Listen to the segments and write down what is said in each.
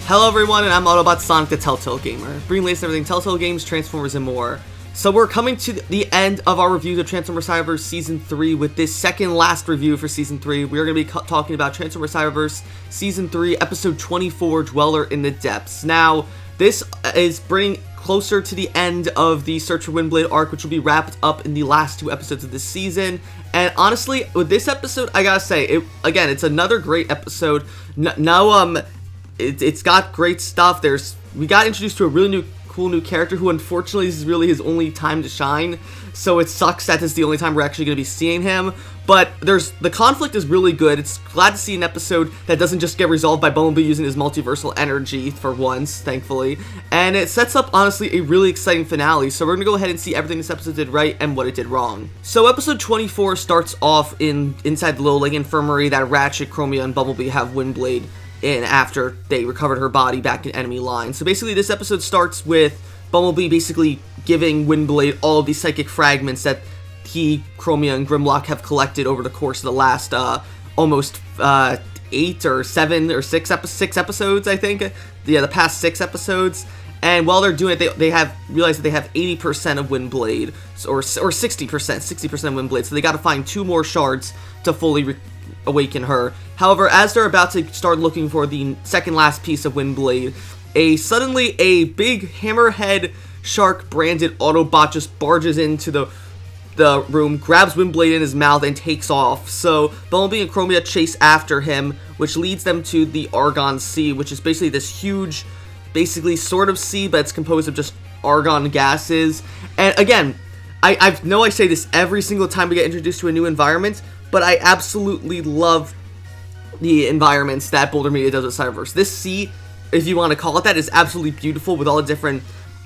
Hello everyone, and I'm Autobot Sonic the Telltale Gamer, bringing latest everything Telltale games, Transformers, and more. So we're coming to the end of our reviews of Transformers Cyberverse Season 3 with this second last review for Season 3. We are going to be talking about Transformers Cyberverse Season 3, Episode 24, Dweller in the Depths. Now, this is bringing closer to the end of the Search for Windblade arc, which will be wrapped up in the last two episodes of this season. And honestly, with this episode, I gotta say, it's another great episode. It's got great stuff. We got introduced to a really cool new character who unfortunately this is really his only time to shine. So it sucks that this is the only time we're actually going to be seeing him. But the conflict is really good. It's glad to see an episode that doesn't just get resolved by Bumblebee using his multiversal energy for once, thankfully. And it sets up, honestly, a really exciting finale. So we're going to go ahead and see everything this episode did right and what it did wrong. So episode 24 starts off inside the little infirmary that Ratchet, Chromia, and Bumblebee have Windblade in after they recovered her body back in enemy lines. So basically this episode starts with Bumblebee basically giving Windblade all of these psychic fragments that he, Chromia, and Grimlock have collected over the course of the last almost 8 or 7 or 6 episodes, I think. Yeah, the past 6 episodes. And while they're doing it, they have realized that they have 80% of Windblade, or 60% of Windblade, so they gotta find 2 more shards to fully awaken her. However, as they're about to start looking for the second last piece of Windblade, suddenly a big hammerhead shark branded Autobot just barges into the room, grabs Windblade in his mouth, and takes off. So Bumblebee and Chromia chase after him, which leads them to the Argon Sea, which is basically this huge, basically sort of sea, but it's composed of just argon gases. And again, I know I say this every single time we get introduced to a new environment, but I absolutely love the environments that Boulder Media does with Cyberverse. This sea, if you want to call it that, is absolutely beautiful with all the different,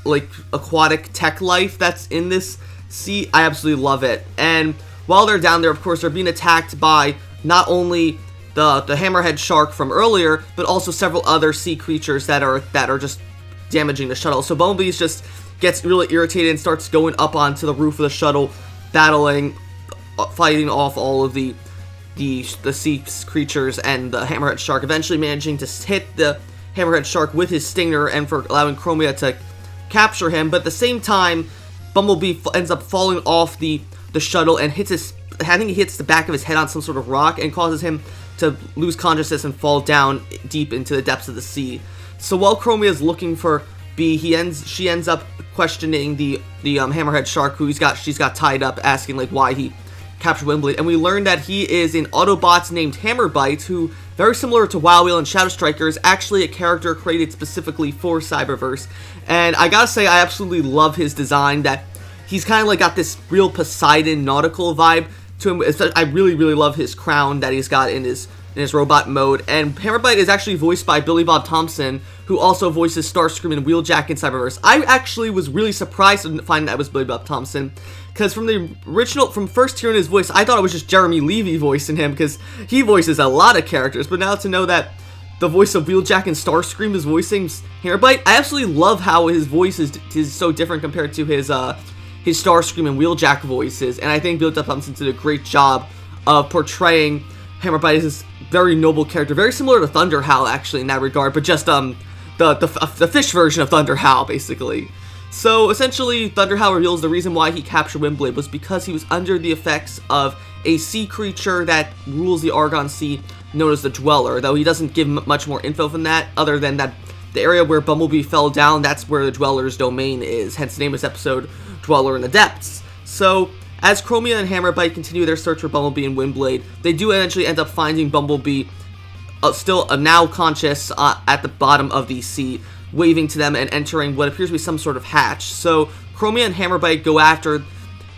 aquatic tech life that's in this sea. I absolutely love it. And while they're down there, of course, they're being attacked by not only the hammerhead shark from earlier, but also several other sea creatures that are just damaging the shuttle. So Bumblebee just gets really irritated and starts going up onto the roof of the shuttle, battling, fighting off all of the sea creatures and the hammerhead shark, eventually managing to hit the hammerhead shark with his stinger and for allowing Chromia to capture him. But at the same time, Bumblebee ends up falling off the shuttle and hits he hits the back of his head on some sort of rock and causes him to lose consciousness and fall down deep into the depths of the sea. So while Chromia is looking for Bee, she ends up questioning the hammerhead shark who she's got tied up, asking why he captured Windblade, and we learned that he is an Autobot named Hammerbite, who, very similar to Wild Wheel and Shadow Striker, is actually a character created specifically for Cyberverse. And I gotta say, I absolutely love his design, that he's kind of got this real Poseidon nautical vibe to him. I really, really love his crown that he's got in his robot mode. And Hammerbite is actually voiced by Billy Bob Thompson, who also voices Starscream and Wheeljack in Cyberverse. I actually was really surprised to find that was Billy Bob Thompson, because from first hearing his voice, I thought it was just Jeremy Levy voicing him, because he voices a lot of characters. But now to know that the voice of Wheeljack and Starscream is voicing Hammerbite, I absolutely love how his voice is so different compared to his Starscream and Wheeljack voices. And I think Billy Bob Thompson did a great job of portraying Hammerbite as this very noble character, very similar to Thunderhowl actually in that regard, but just the fish version of Thunderhowl basically. So essentially, Thunderhowl reveals the reason why he captured Windblade was because he was under the effects of a sea creature that rules the Argon Sea, known as the Dweller, though he doesn't give much more info from that, other than that the area where Bumblebee fell down, that's where the Dweller's domain is, hence the name of this episode, Dweller in the Depths. So as Chromia and Hammerbite continue their search for Bumblebee and Windblade, they do eventually end up finding Bumblebee still now conscious at the bottom of the sea, waving to them and entering what appears to be some sort of hatch. So Chromia and Hammerbite go after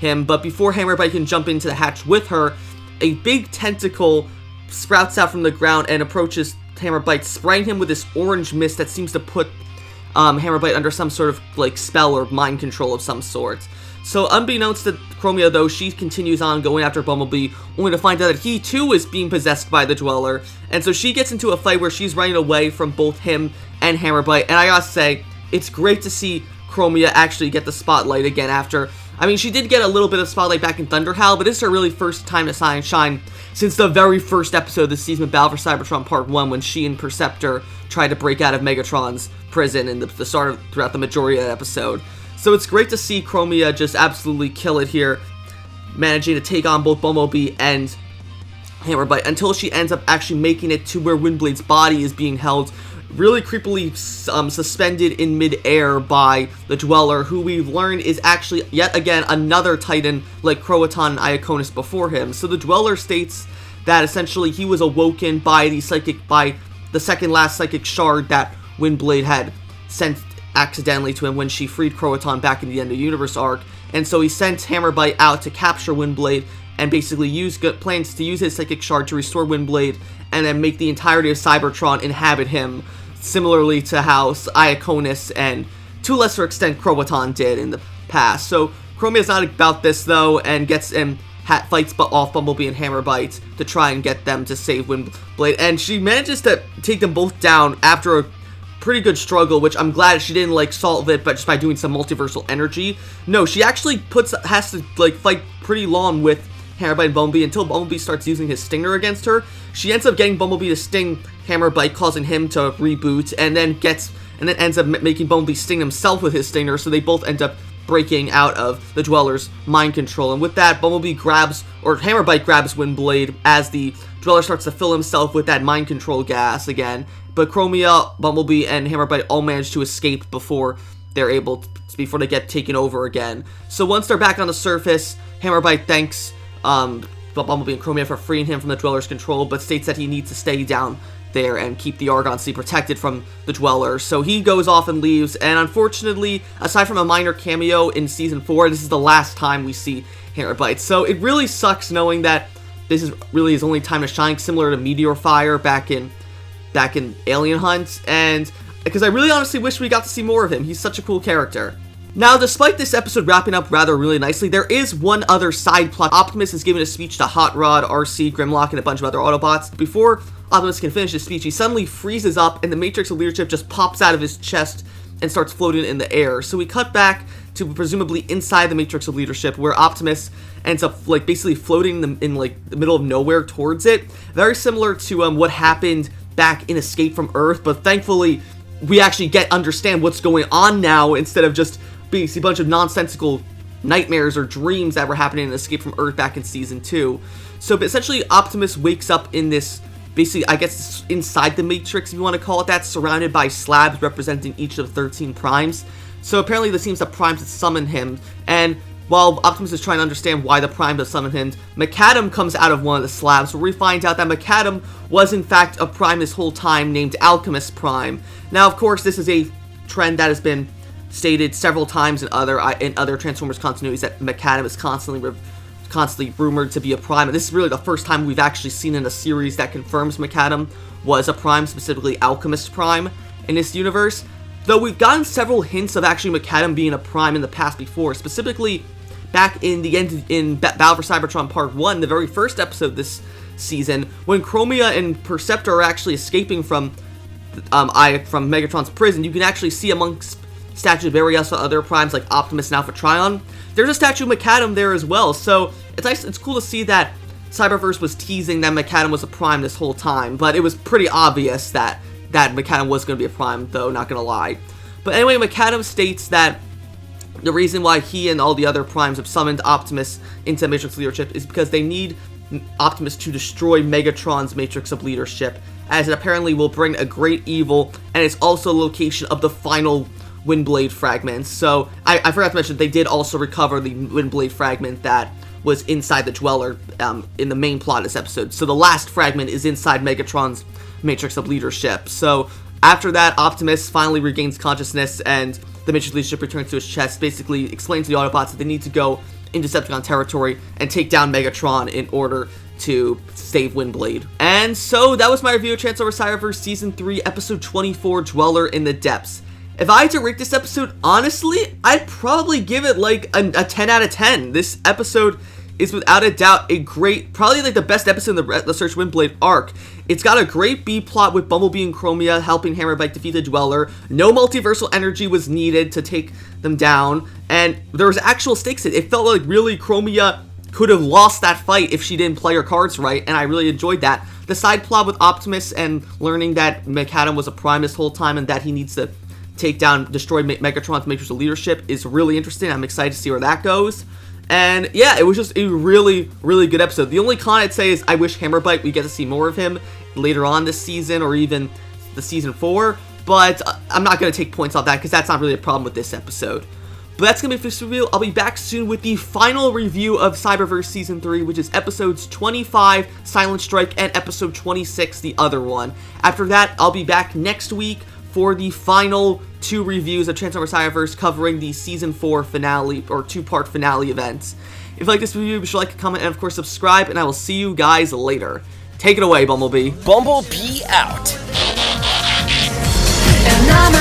him, but before Hammerbite can jump into the hatch with her, a big tentacle sprouts out from the ground and approaches Hammerbite, spraying him with this orange mist that seems to put Hammerbite under some sort of spell or mind control of some sort. So unbeknownst to Chromia, though, she continues on going after Bumblebee, only to find out that he too is being possessed by the Dweller. And so she gets into a fight where she's running away from both him and Hammerbite. And I gotta say, it's great to see Chromia actually get the spotlight again after I mean, she did get a little bit of spotlight back in Thunderhowl, but this is her really first time to shine since the very first episode of the season of Battle for Cybertron Part 1, when she and Perceptor tried to break out of Megatron's prison in the start of, throughout the majority of that episode. So it's great to see Chromia just absolutely kill it here, managing to take on both Bumblebee and Hammerbite until she ends up actually making it to where Windblade's body is being held really creepily suspended in midair by the Dweller, who we've learned is actually yet again another Titan like Croatan and Iaconus before him. So the Dweller states that essentially he was awoken by the second last psychic shard that Windblade had sent accidentally to him when she freed Croatan back in the End of the Universe arc, and so he sent Hammerbite out to capture Windblade and basically plans to use his psychic shard to restore Windblade and then make the entirety of Cybertron inhabit him, similarly to how Iaconus and, to a lesser extent, Croatan did in the past. So Chromia is not about this, though, and fights off Bumblebee and Hammerbite to try and get them to save Windblade, and she manages to take them both down after a pretty good struggle, which I'm glad she didn't solve it, but just by doing some multiversal energy. No, she actually has to fight pretty long with Hammerbite and Bumblebee until Bumblebee starts using his stinger against her. She ends up getting Bumblebee to sting Hammerbite, causing him to reboot, and then ends up making Bumblebee sting himself with his stinger, so they both end up breaking out of the Dweller's mind control. And with that, Hammerbite grabs Windblade as the Dweller starts to fill himself with that mind control gas again. But Chromia, Bumblebee, and Hammerbite all manage to escape before they get taken over again. So once they're back on the surface, Hammerbite thanks Bumblebee and Chromia for freeing him from the Dweller's control, but states that he needs to stay down there and keep the Argon Sea protected from the Dweller. So he goes off and leaves, and unfortunately, aside from a minor cameo in Season 4, this is the last time we see Hammerbite. So it really sucks knowing that this is really his only time to shine, similar to Meteor Fire back in Alien Hunt, and because I really honestly wish we got to see more of him. He's such a cool character. Now, despite this episode wrapping up really nicely, there is one other side plot. Optimus is giving a speech to Hot Rod, RC, Grimlock, and a bunch of other Autobots. Before Optimus can finish his speech, he suddenly freezes up, and the Matrix of Leadership just pops out of his chest and starts floating in the air. So we cut back to presumably inside the Matrix of Leadership, where Optimus ends up basically floating in the middle of nowhere towards it. Very similar to what happened back in Escape from Earth, but thankfully we actually understand what's going on now instead of just being a bunch of nonsensical nightmares or dreams that were happening in Escape from Earth back in Season 2. So but essentially Optimus wakes up in this, basically I guess inside the Matrix if you want to call it that, surrounded by slabs representing each of the 13 primes. So apparently this seems the primes that summon him, and while Optimus is trying to understand why the primes have summoned him, McAdam comes out of one of the slabs, where we find out that McAdam was in fact a prime this whole time named Alchemist Prime. Now of course this is a trend that has been stated several times in other Transformers continuities, that McAdam is constantly rumored to be a prime, and this is really the first time we've actually seen in a series that confirms McAdam was a prime, specifically Alchemist Prime, in this universe. Though we've gotten several hints of actually McAdam being a prime in the past before, specifically back in Battle for Cybertron Part 1, the very first episode this season, when Chromia and Perceptor are actually escaping from Megatron's prison. You can actually see amongst statues of various other primes like Optimus and Alpha Trion, there's a statue of McAdam there as well. So it's nice, it's cool to see that Cyberverse was teasing that McAdam was a prime this whole time, but it was pretty obvious that McAdam was going to be a prime, though, not going to lie. But anyway, McAdam states that the reason why he and all the other primes have summoned Optimus into Matrix Leadership is because they need Optimus to destroy Megatron's Matrix of Leadership, as it apparently will bring a great evil, and it's also the location of the final Windblade fragments. So I forgot to mention, they did also recover the Windblade fragment that was inside the Dweller in the main plot of this episode. So the last fragment is inside Megatron's Matrix of Leadership. So after that, Optimus finally regains consciousness, and the Matrix of Leadership returns to his chest, basically explains to the Autobots that they need to go into Decepticon territory and take down Megatron in order to save Windblade. And so that was my review of Transformers Cyberverse Season 3, Episode 24, Dweller in the Depths. If I had to rate this episode, honestly, I'd probably give it like a 10 out of 10. This episode is without a doubt a great, probably like the best episode in the Search Windblade arc. It's got a great B plot with Bumblebee and Chromia helping Hammerbite defeat the Dweller. No multiversal energy was needed to take them down, and there was actual stakes in it. It felt like really Chromia could have lost that fight if she didn't play her cards right, and I really enjoyed that. The side plot with Optimus and learning that McAdam was a Prime this whole time and that he needs to take down, destroy Megatron's matrix of leadership is really interesting. I'm excited to see where that goes. And yeah, it was just a really, really good episode. The only con I'd say is I wish Hammerbite, we get to see more of him later on this season or even the season 4. But I'm not going to take points off that because that's not really a problem with this episode. But that's going to be for this review. I'll be back soon with the final review of Cyberverse Season 3, which is episodes 25, Silent Strike, and episode 26, the other one. After that, I'll be back next week for the final 2 reviews of Transformers Cyberverse covering the Season 4 finale, or 2-part finale events. If you like this review, be sure to like, comment, and of course subscribe, and I will see you guys later. Take it away, Bumblebee. Bumblebee out. And I'm